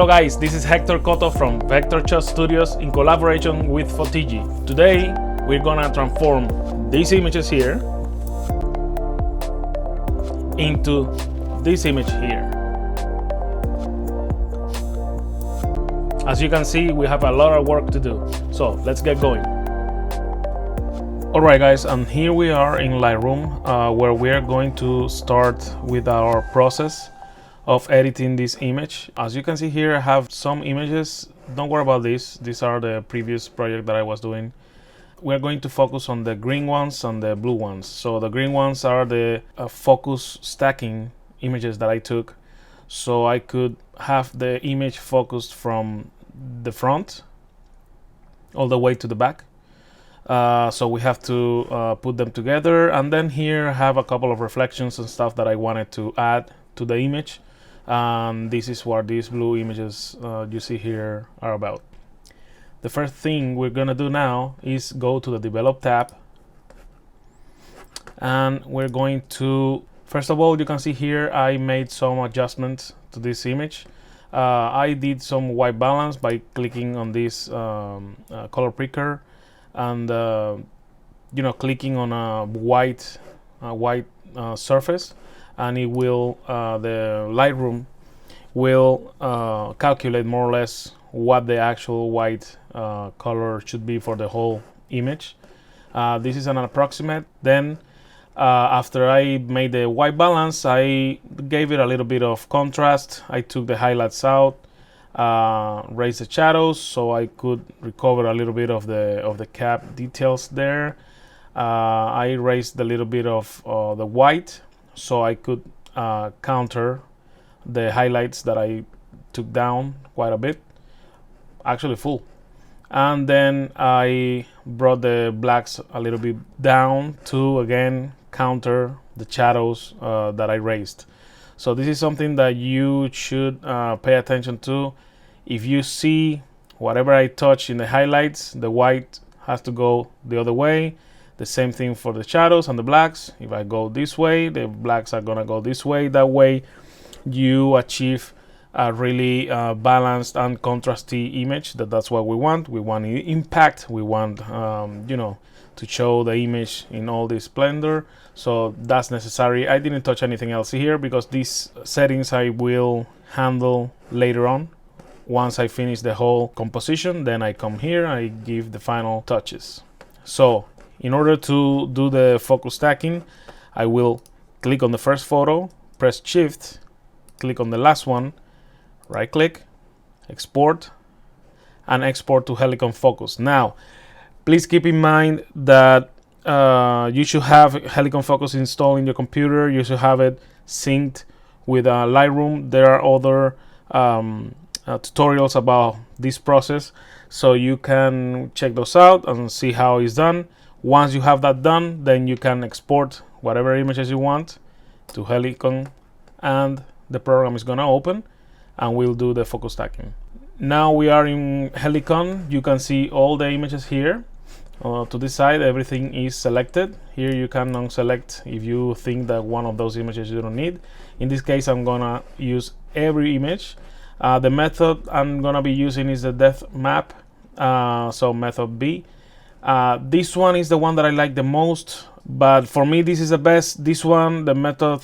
guys, this is Hector Cotto from Vector Shot Studios in collaboration with Photigy. Today we're gonna transform these images here into this image here. As you can see, we have a lot of work to do, so let's get going. Alright guys, and here we are in Lightroom where we are going to start with our process of editing this image. As you can see here, I have some images. Don't worry about this. These are the previous project that I was doing. We're going to focus on the green ones and the blue ones. So the green ones are the focus stacking images that I took, so I could have the image focused from the front all the way to the back. So we have to put them together, and then here I have a couple of reflections and stuff that I wanted to add to the image. This is what these blue images you see here are about. The first thing we're gonna do now is go to the Develop tab, and we're going to, first of all, you can see here I made some adjustments to this image. I did some white balance by clicking on this color picker and clicking on a white surface, and it will the Lightroom will calculate more or less what the actual white color should be for the whole image. This is an approximate. Then after I made the white balance, I gave it a little bit of contrast. I took the highlights out, raised the shadows so I could recover a little bit of the cap details there. I raised a little bit of the white so I could counter the highlights that I took down quite a bit, actually full. And then I brought the blacks a little bit down to again counter the shadows that I raised. So this is something that you should pay attention to. If you see whatever I touch in the highlights, the white has to go the other way. The same thing for the shadows and the blacks. If I go this way, the blacks are gonna go this way. That way you achieve a really balanced and contrasty image. That's what we want. We want impact. We want to show the image in all this splendor. So that's necessary. I didn't touch anything else here because these settings I will handle later on. Once I finish the whole composition, then I come here and I give the final touches. So in order to do the focus stacking, I will click on the first photo, press Shift, click on the last one, right click, export, and export to Helicon Focus. Now, please keep in mind that you should have Helicon Focus installed in your computer. You should have it synced with Lightroom. There are other tutorials about this process, so you can check those out and see how it's done. Once you have that done, then you can export whatever images you want to Helicon, and the program is gonna open and we'll do the focus stacking. Now we are in Helicon. You can see all the images here. To this side, everything is selected. Here you can unselect if you think that one of those images you don't need. In this case, I'm gonna use every image. The method I'm gonna be using is the depth map, so method B. This one is the one that I like the most, but for me this is the best. This one, the method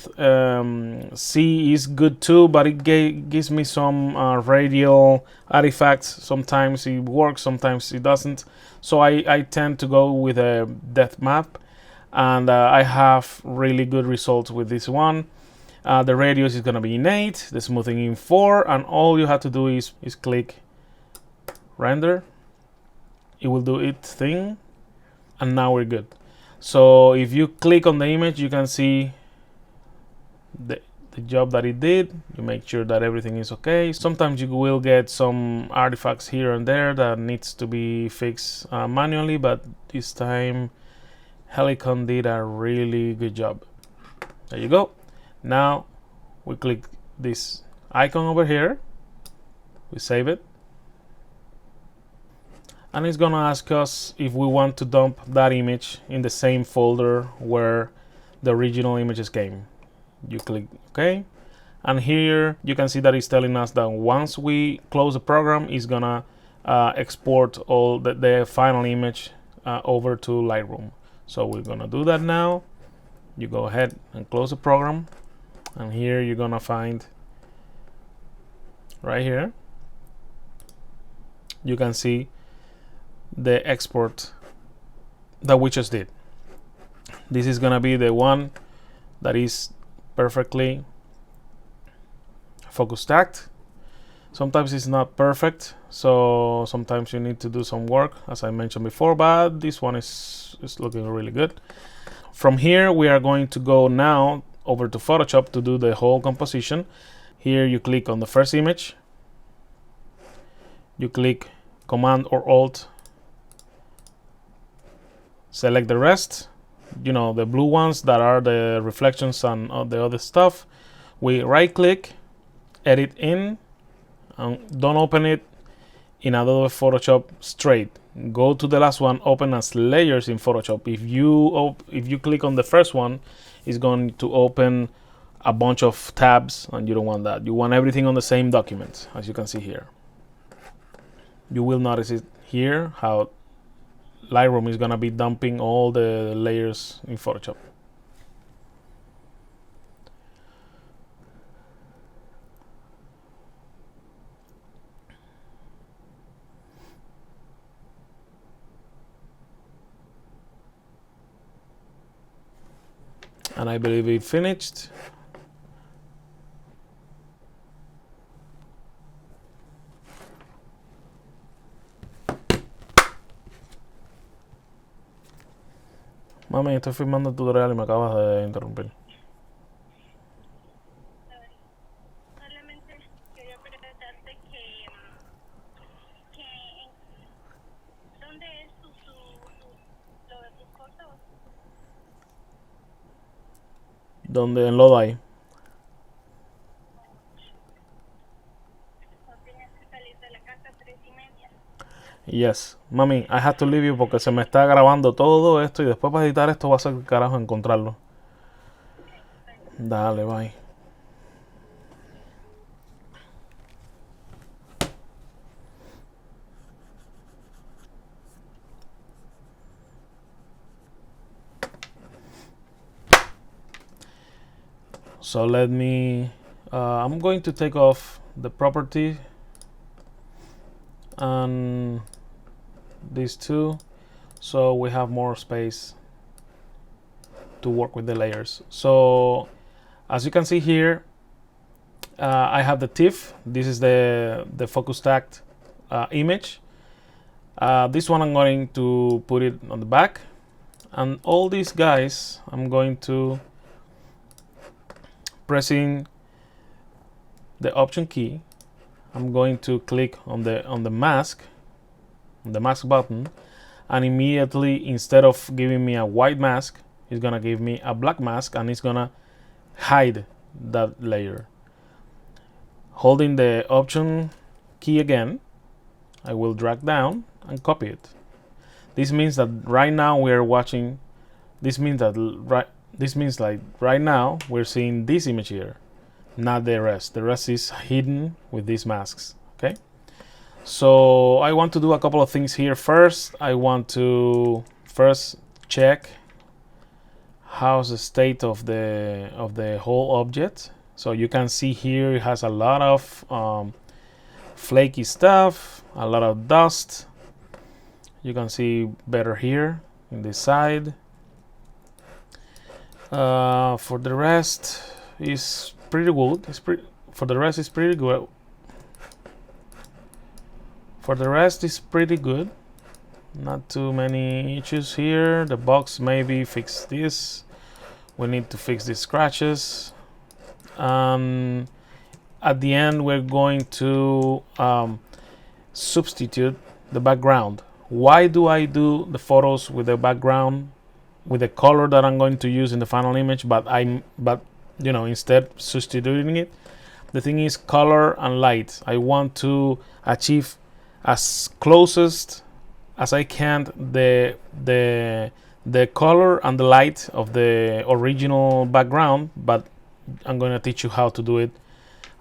C, is good too, but it gives me some radial artifacts. Sometimes it works, sometimes it doesn't. So I tend to go with a depth map, and I have really good results with this one. The radius is going to be in 8, the smoothing in 4, and all you have to do is click render. It will do its thing, and now we're good. So if you click on the image, you can see the job that it did. You make sure that everything is okay. Sometimes you will get some artifacts here and there that needs to be fixed manually, but this time Helicon did a really good job. There you go. Now we click this icon over here, we save it, and it's gonna ask us if we want to dump that image in the same folder where the original images came. You click OK, And here you can see that it's telling us that once we close the program, it's gonna export all the final image over to Lightroom. So we're gonna do that now. You go ahead and close the program, and here you're gonna find right here, you can see the export that we just did. This is gonna be the one that is perfectly focus stacked. Sometimes it's not perfect, so sometimes you need to do some work, as I mentioned before, but this one is looking really good. From here, we are going to go now over to Photoshop to do the whole composition. Here you click on the first image, you click Command or Alt, select the rest, you know, the blue ones that are the reflections and all the other stuff. We right click, edit in, and don't open it in Adobe Photoshop straight. Go to the last one, open as layers in Photoshop. If you click on the first one, it's going to open a bunch of tabs, and you don't want that. You want everything on the same document, as you can see here. You will notice it here how Lightroom is gonna be dumping all the layers in Photoshop. And I believe it finished. Mami, estoy filmando el tutorial y me acabas de interrumpir. Solamente quería preguntarte que ¿dónde es lo de tus fotos? ¿Dónde en Lodai? ¿No tienes que salir de la casa a 3:30? Yes. Mami, I have to leave you porque se me está grabando todo esto y después para editar esto va a ser carajo encontrarlo. Dale, bye. So let me, I'm going to take off the property and these two, so we have more space to work with the layers. So as you can see here, I have the TIFF. This is the focus stacked image. This one I'm going to put it on the back, and all these guys I'm going to pressing the Option key. I'm going to click on the mask button, and immediately, instead of giving me a white mask, it's gonna give me a black mask, and it's gonna hide that layer. Holding the Option key again, I will drag down and copy it. This means that right now we're watching. This means like right now we're seeing this image here, not the rest. The rest is hidden with these masks. Okay. So I want to do a couple of things here. First, I want to check how's the state of the whole object. So you can see here it has a lot of flaky stuff, a lot of dust. You can see better here in this side. For the rest is pretty good. For the rest is pretty good. For the rest is pretty good. Not too many issues here. The box maybe fix this. We need to fix these scratches. At the end, we're going to substitute the background. Why do I do the photos with the background, with the color that I'm going to use in the final image, but you know, instead substituting it? The thing is color and light. I want to achieve as closest as I can the color and the light of the original background, but I'm going to teach you how to do it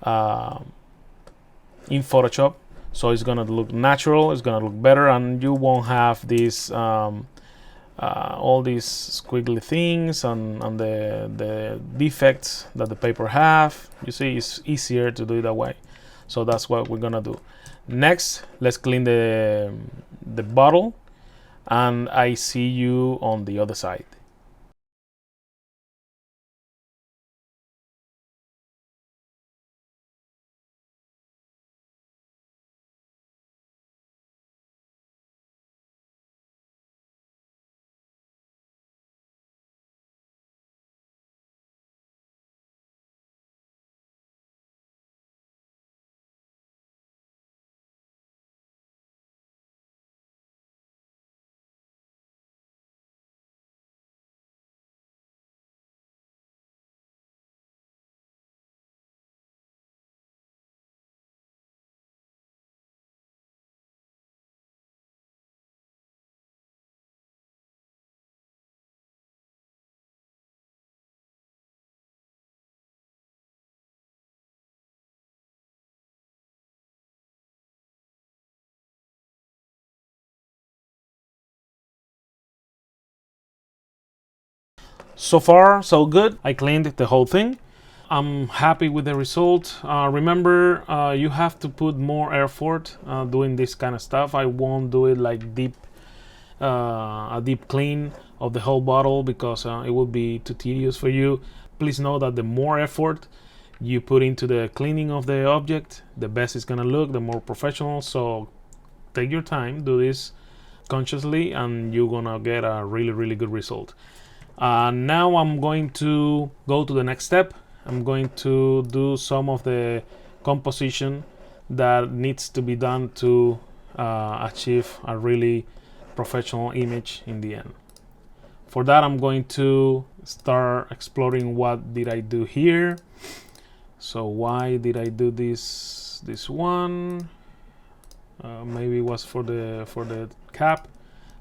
uh, in Photoshop, so it's gonna look natural, it's gonna look better, and you won't have this all these squiggly things and the defects that the paper have. You see, it's easier to do it that way. So that's what we're gonna do. Next, let's clean the bottle, and I see you on the other side. So far, so good. I cleaned the whole thing. I'm happy with the result. Remember, you have to put more effort doing this kind of stuff. I won't do it like a deep clean of the whole bottle because it will be too tedious for you. Please know that the more effort you put into the cleaning of the object, the best it's gonna look, the more professional. So take your time, do this consciously, and you're gonna get a really good result. Now I'm going to go to the next step. I'm going to do some of the composition that needs to be done to achieve a really professional image in the end. For that, I'm going to start exploring what did I do here. So why did I do this one? Maybe it was for the cap.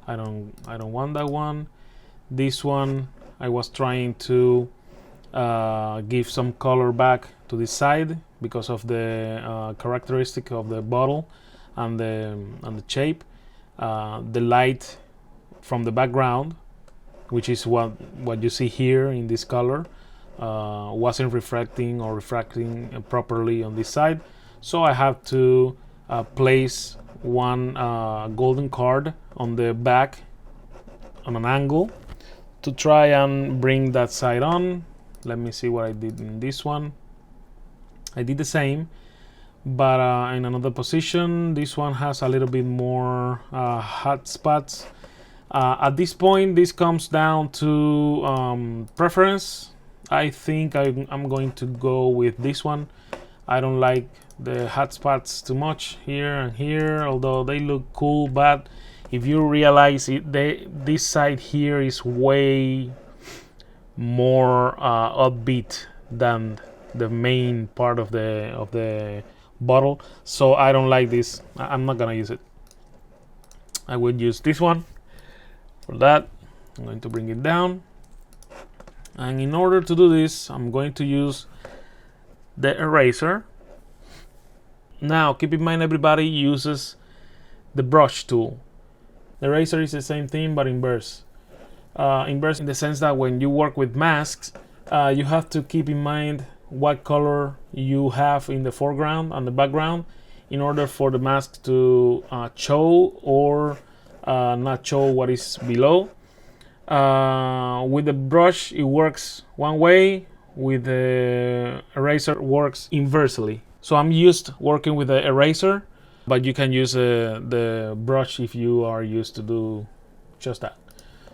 I don't want that one. This one I was trying to give some color back to the side because of the characteristic of the bottle and the shape. The light from the background, which is what you see here in this color, wasn't refracting or refracting properly on this side. So I have to place one golden card on the back on an angle to try and bring that side on. Let me see what I did in this one. I did the same, but in another position. This one has a little bit more hot spots. At this point, this comes down to preference. I think I'm going to go with this one. I don't like the hot spots too much here and here, although they look cool, but if you realize it, this side here is way more upbeat than the main part of the bottle. So I don't like this. I'm not gonna use it. I will use this one for that. I'm going to bring it down, and in order to do this, I'm going to use the eraser. Now keep in mind, everybody uses the brush tool. The eraser is the same thing but inverse. Inverse in the sense that when you work with masks, you have to keep in mind what color you have in the foreground and the background in order for the mask to show or not show what is below. With the brush it works one way, with the eraser it works inversely. So I'm used working with the eraser, but you can use the brush if you are used to do just that.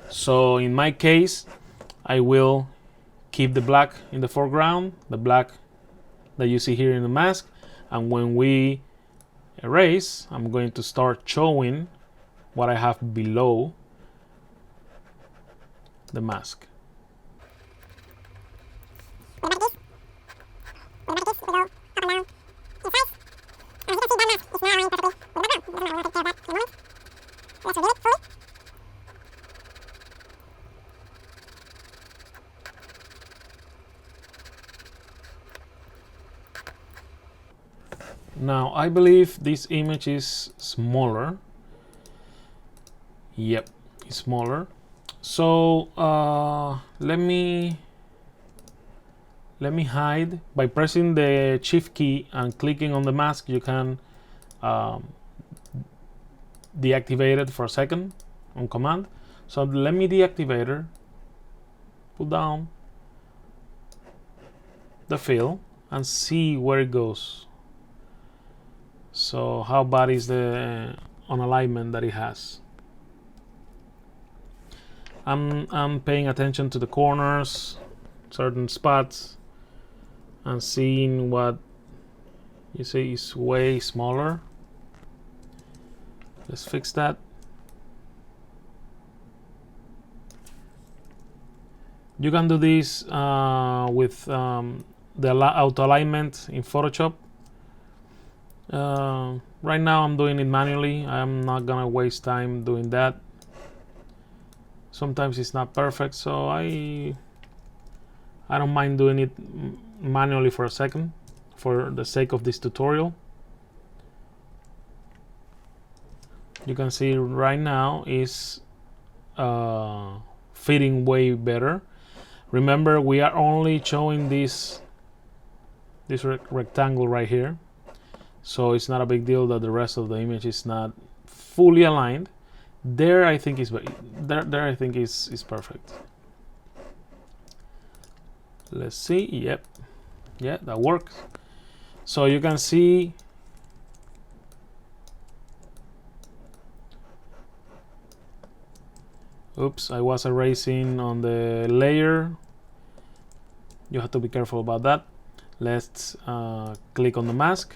So in my case, I will keep the black in the foreground, the black that you see here in the mask, and when we erase, I'm going to start showing what I have below the mask. Now I believe this image is smaller. Yep, it's smaller. So let me hide. By pressing the shift key and clicking on the mask, you can deactivate it for a second on command. So let me deactivate it, pull down the fill and see where it goes. So how bad is the unalignment that it has. I'm paying attention to the corners, certain spots, and seeing what you see is way smaller. Let's fix that. You can do this with the auto alignment in Photoshop. Right now I'm doing it manually. I'm not gonna waste time doing that. Sometimes it's not perfect, so I don't mind doing it manually for a second for the sake of this tutorial. You can see right now is fitting way better. Remember, we are only showing this rectangle right here, so it's not a big deal that the rest of the image is not fully aligned. There I think is perfect. Let's see. Yep, yeah, that works. So you can see oops, I was erasing on the layer. You have to be careful about that. Let's click on the mask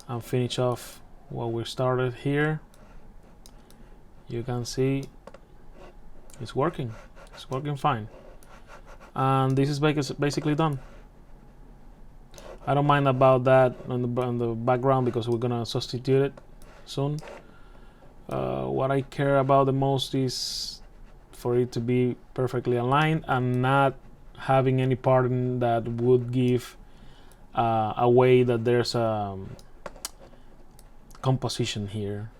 and finish off what we started here. You can see it's working. It's working fine. And this is basically done. I don't mind about that on the background because we're gonna substitute it soon. What I care about the most is for it to be perfectly aligned and not having any pattern that would give away that there's a composition here.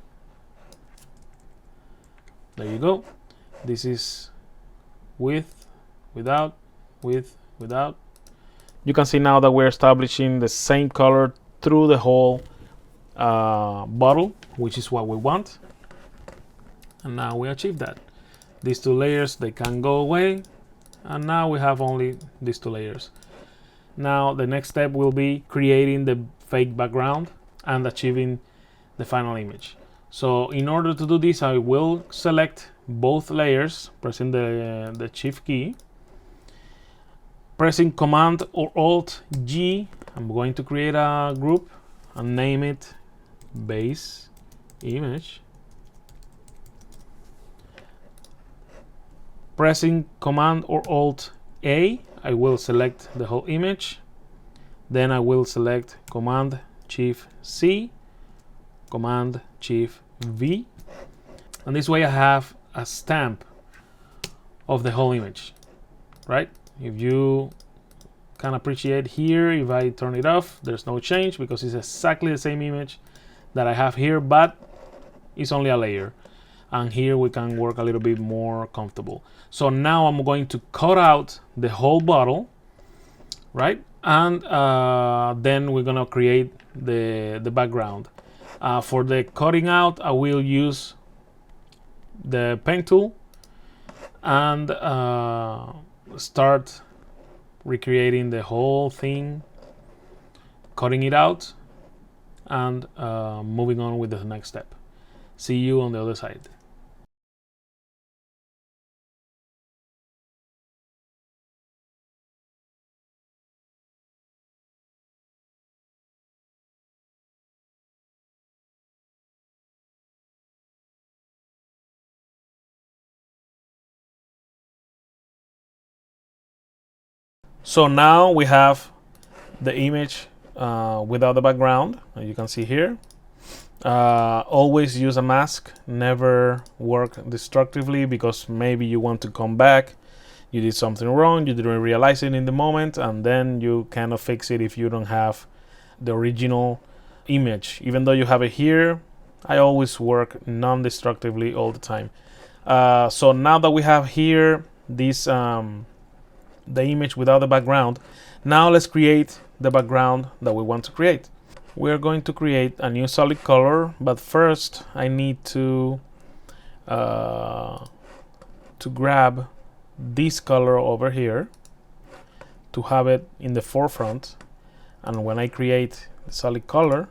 There you go. This is with, without, with, without. You can see now that we're establishing the same color through the whole bottle, which is what we want. And now we achieve that. These two layers, they can go away. And now we have only these two layers. Now the next step will be creating the fake background and achieving the final image. So in order to do this, I will select both layers, pressing the shift key, pressing Command or Alt G. I'm going to create a group and name it base image. Pressing Command or Alt A, I will select the whole image. Then I will select Command Shift C, Command Shift V, and this way I have a stamp of the whole image, right? If you can appreciate here, if I turn it off, there's no change because it's exactly the same image that I have here, but it's only a layer. And here we can work a little bit more comfortable. So now I'm going to cut out the whole bottle, right? And then we're gonna create the background. For the cutting out, I will use the pen tool and start recreating the whole thing, cutting it out, and moving on with the next step. See you on the other side. So now we have the image without the background, as you can see here. Always use a mask, never work destructively, because maybe you want to come back, you did something wrong, you didn't realize it in the moment, and then you cannot fix it if you don't have the original image. Even though you have it here, I always work non-destructively all the time. So now that we have here this the image without the background, now let's create the background that we want to create. We're going to create a new solid color, but first I need to grab this color over here to have it in the forefront, and when I create the solid color,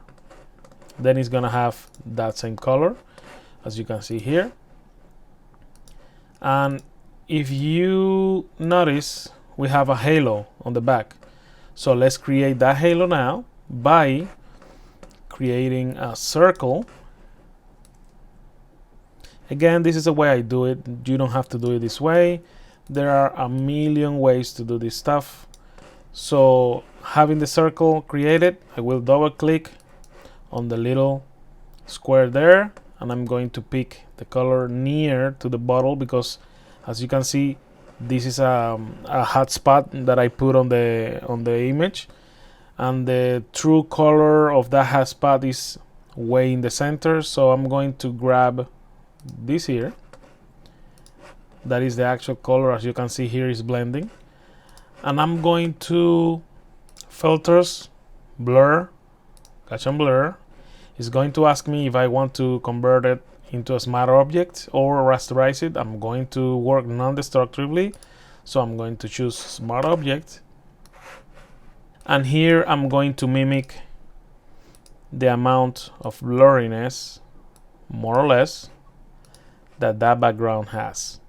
then it's gonna have that same color as you can see here. And if you notice, we have a halo on the back, so let's create that halo now by creating a circle. Again, this is the way I do it. You don't have to do it this way. There are a million ways to do this stuff. So having the circle created, I will double click on the little square there, and I'm going to pick the color near to the bottle, because as you can see, this is a hot spot that I put on the image, and the true color of that hot spot is way in the center. So I'm going to grab this here, that is the actual color. As you can see here, is blending, and I'm going to filters, blur, Gaussian blur. It's going to ask me if I want to convert it into a smart object or rasterize it. I'm going to work non-destructively, so I'm going to choose smart object, and here I'm going to mimic the amount of blurriness, more or less, that background has.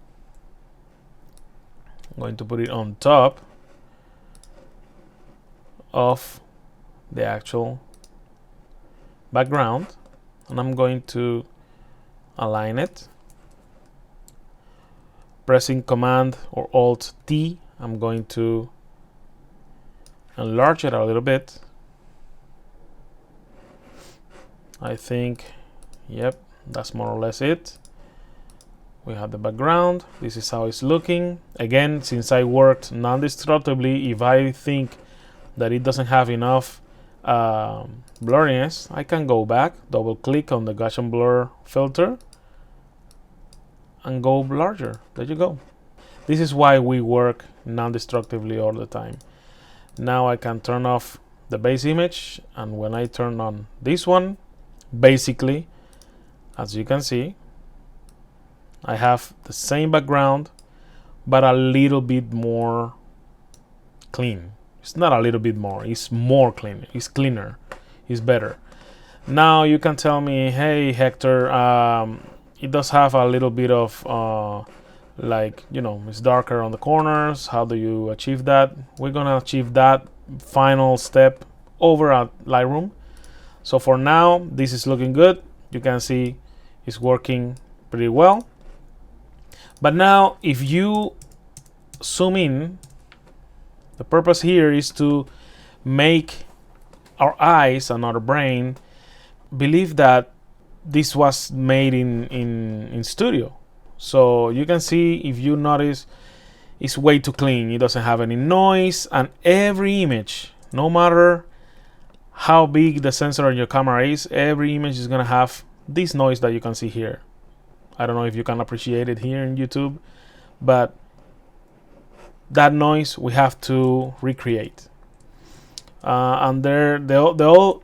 I'm going to put it on top of the actual background, and I'm going to align it. Pressing Command or Alt T, I'm going to enlarge it a little bit. I think, yep, that's more or less it. We have the background. This is how it's looking. Again, since I worked non-destructively, if I think that it doesn't have enough blurriness, I can go back, double click on the Gaussian blur filter, and go larger. There you go. This is why we work non-destructively all the time. Now I can turn off the base image, and when I turn on this one, basically, as you can see, I have the same background, but a little bit more clean. It's not a little bit more, it's more clean, it's cleaner, it's better. Now you can tell me, hey Hector, it does have a little bit of like, you know, it's darker on the corners. How do you achieve that? We're gonna achieve that final step over at Lightroom. So for now, this is looking good. You can see it's working pretty well. But now if you zoom in, the purpose here is to make our eyes and our brain believe that this was made in studio. So you can see, if you notice, it's way too clean. It doesn't have any noise, and every image, no matter how big the sensor on your camera is, every image is gonna have this noise that you can see here. I don't know if you can appreciate it here in YouTube, but that noise we have to recreate. And the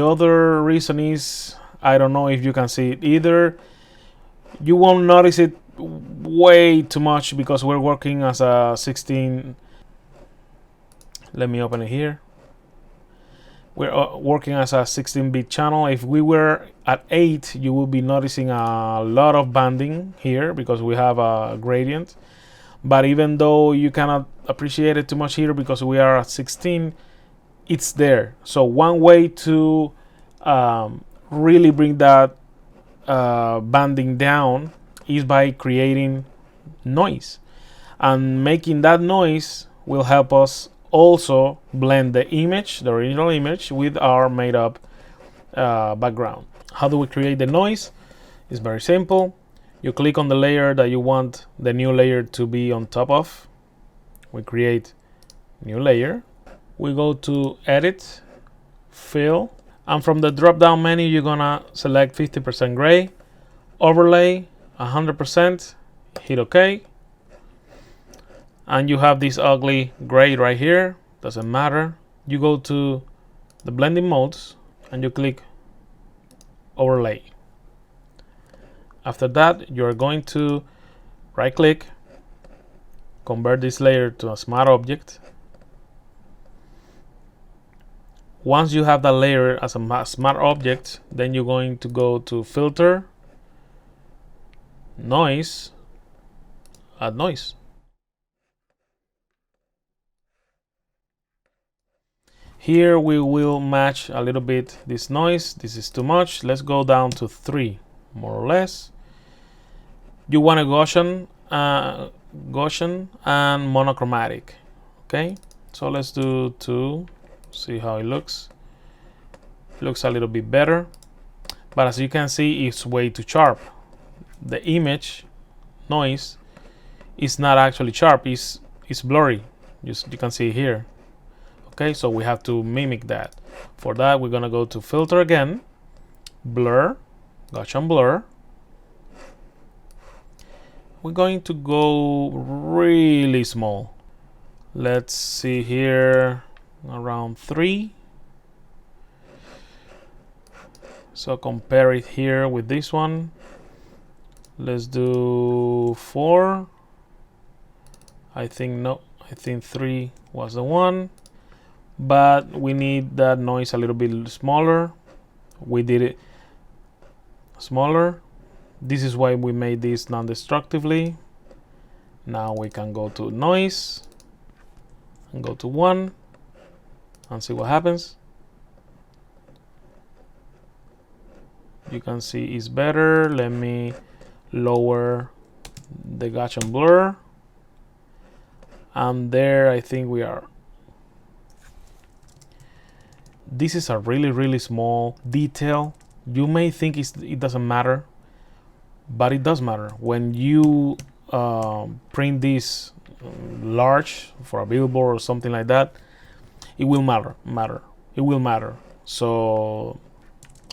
other reason is, I don't know if you can see it either. You won't notice it way too much because we're working as a 16. Let me open it here. We're working as a 16-bit channel. If we were at 8, you will be noticing a lot of banding here because we have a gradient. But even though you cannot appreciate it too much here because we are at 16, it's there. So one way to really bring that banding down is by creating noise, and making that noise will help us also blend the image, the original image, with our made up background. How do we create the noise? It's very simple. You click on the layer that you want the new layer to be on top of. We create new layer. We go to edit, fill, and from the drop down menu you're gonna select 50% gray, overlay 100%, hit OK, and you have this ugly gray right here. Doesn't matter. You go to the blending modes and you click overlay. After that, you're going to right click, convert this layer to a smart object. Once you have that layer as a smart object, then you're going to go to filter, noise, add noise. Here we will match a little bit this noise. This is too much. Let's go down to 3, more or less. You want a Gaussian and monochromatic. Okay, so let's do 2. See how it looks. It looks a little bit better, but as you can see, it's way too sharp. The image noise is not actually sharp. It's blurry. You can see here. Okay, so we have to mimic that. For that, we're gonna go to filter again, blur, Gaussian blur. We're going to go really small. Let's see here, around 3. So compare it here with this one. Let's do 4. I think 3 was the one. But we need that noise a little bit smaller. We did it smaller. This is why we made this non-destructively. Now we can go to noise and go to 1 and see what happens. You can see it's better. Let me lower the Gaussian blur. And there I think we are. This is a really small detail. You may think it doesn't matter, but it does matter. When you print this large for a billboard or something like that, it will matter. It will matter. So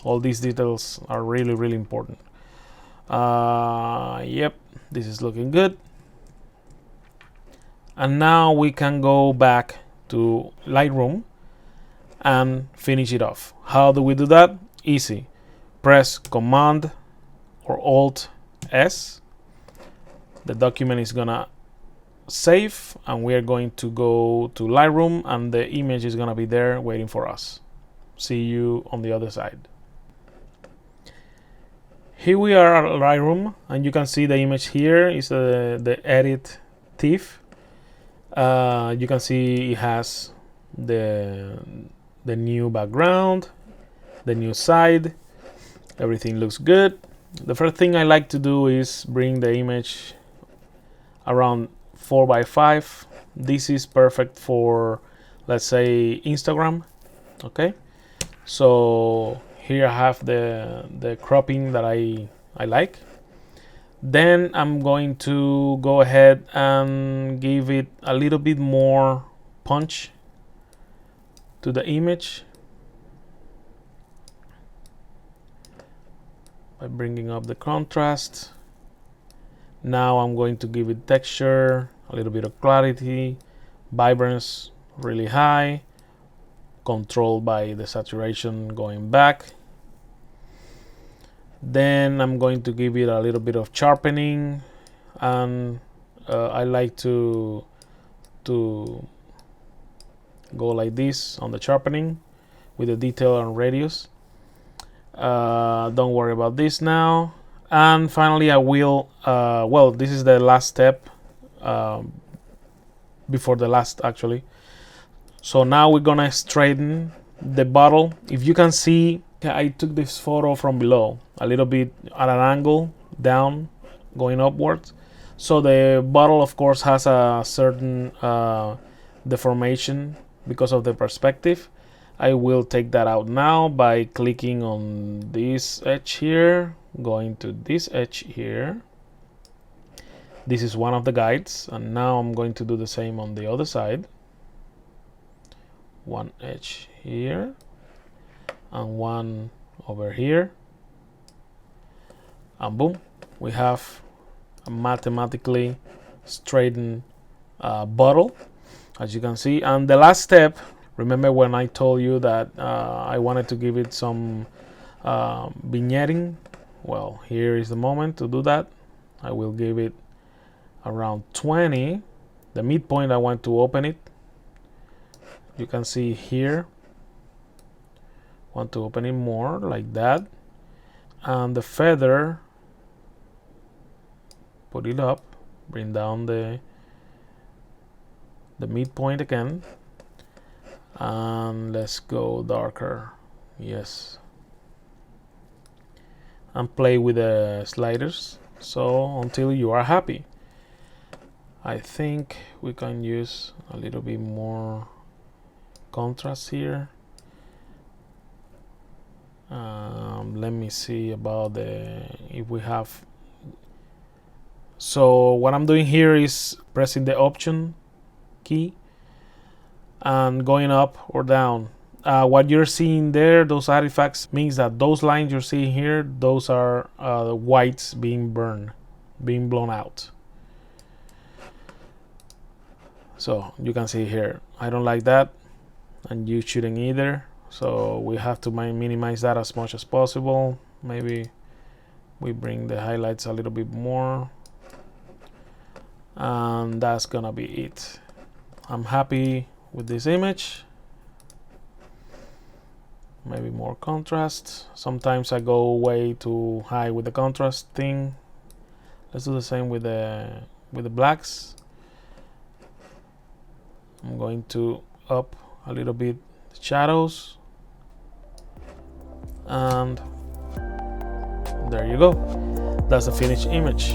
all these details are really important. Yep, this is looking good. And now we can go back to Lightroom and finish it off. How do we do that? Easy. Press Command or Alt S. The document is gonna save, and we are going to go to Lightroom, and the image is gonna be there waiting for us. See you on the other side. Here we are at Lightroom, and you can see the image here is the edit TIFF. You can see it has the new background, the new side. Everything looks good. The first thing I like to do is bring the image around 4:5. This is perfect for, let's say, Instagram. Okay, so here I have the cropping that I like. Then I'm going to go ahead and give it a little bit more punch to the image by bringing up the contrast. Now I'm going to give it texture, a little bit of clarity, vibrance really high, controlled by the saturation going back. Then I'm going to give it a little bit of sharpening, and I like to go like this on the sharpening with the detail and radius. Don't worry about this now. And finally I will well, this is the last step, before the last actually. So now we're gonna straighten the bottle. If you can see, I took this photo from below, a little bit at an angle, down, going upwards. So the bottle of course has a certain deformation because of the perspective. I will take that out now by clicking on this edge here, going to this edge here. This is one of the guides, and now I'm going to do the same on the other side. One edge here, and one over here, and boom, we have a mathematically straightened bottle, as you can see. And the last step, remember when I told you that I wanted to give it some vignetting? Well, here is the moment to do that. I will give it around 20. The midpoint, I want to open it. You can see here, want to open it more like that. And the feather, put it up, bring down the midpoint again, and let's go darker. Yes, and play with the sliders so until you are happy. I think we can use a little bit more contrast here. Let me see about if we have. So what I'm doing here is pressing the Option key and going up or down. What you're seeing there, those artifacts, means that those lines you're seeing here, those are the whites being burned, being blown out. So you can see here, I don't like that, and you shouldn't either. So we have to minimize that as much as possible. Maybe we bring the highlights a little bit more, and that's gonna be it. I'm happy with this image. Maybe more contrast. Sometimes I go way too high with the contrast thing. Let's do the same with the blacks. I'm going to up a little bit the shadows, and there you go. That's the finished image.